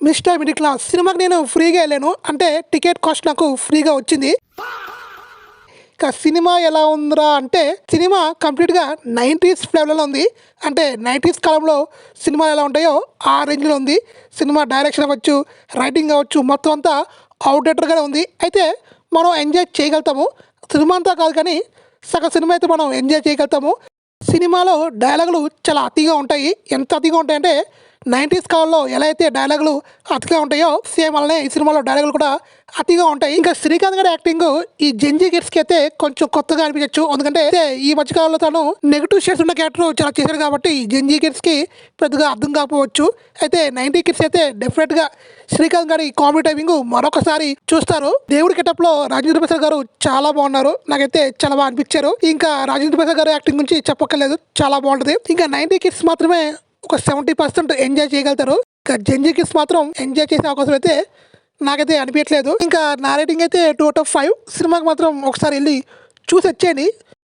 Mister middle class సినిమాకి నేను ఫ్రీగా వెళ్ళాను. అంటే టికెట్ కాస్ట్ నాకు ఫ్రీగా వచ్చింది. ఇక సినిమా ఎలా ఉందిరా అంటే సినిమా కంప్లీట్గా 90s ఫ్లేవర్లో ఉంది. అంటే 90s కాలంలో సినిమాలు ఎలా ఉంటాయో ఆ రేంజ్లో ఉంది. సినిమా డైరెక్షన్ అవ్వచ్చు, రైటింగ్ అవ్వచ్చు, మొత్తం అంతా అవుట్డేటర్గానే ఉంది. అయితే మనం ఎంజాయ్ చేయగలుగుతాము. సినిమా అంతా కాదు కానీ సగం సినిమా అయితే మనం ఎంజాయ్ చేయగలుగుతాము. సినిమాలో డైలాగులు చాలా అతిగా ఉంటాయి. ఎంత అతిగా ఉంటాయంటే 90s కాలంలో ఎలా అయితే డైలాగులు అతిగా ఉంటాయో సేమ్ అలానే ఈ సినిమాలో డైలాగులు కూడా అతిగా ఉంటాయి. ఇంకా శ్రీకాంత్ గారి యాక్టింగ్ ఈ జెన్జీ కిడ్స్కి అయితే కొంచెం కొత్తగా అనిపించచ్చు. ఎందుకంటే ఈ మధ్యకాలంలో తను నెగిటివ్ షేడ్స్ ఉన్న క్యారెక్టర్ చాలా చేశాడు కాబట్టి జెన్జీ కిడ్స్కి పెద్దగా అర్థం కాకపోవచ్చు. అయితే 90 కిడ్స్ అయితే డెఫినెట్గా శ్రీకాంత్ గారి కామెడీ టైమింగ్ మరొకసారి చూస్తారు. దేవుడి గెటప్లో రాజేంద్ర ప్రసాద్ గారు చాలా బాగున్నారు. నాకైతే చాలా బాగా అనిపించారు. ఇంకా రాజేంద్ర ప్రసాద్ గారి యాక్టింగ్ గురించి చెప్పక్కర్లేదు, చాలా బాగుంటుంది. ఇంకా 90 కిడ్స్ మాత్రమే ఒక 70% ఎంజాయ్ చేయగలుగుతారు. ఇంకా జెన్జీ కిడ్స్ మాత్రం ఎంజాయ్ చేసే అవకాశం అయితే నాకైతే అనిపించట్లేదు. ఇంకా నా రేటింగ్ అయితే 2/5. సినిమాకి మాత్రం ఒకసారి వెళ్ళి చూసి వచ్చేయండి.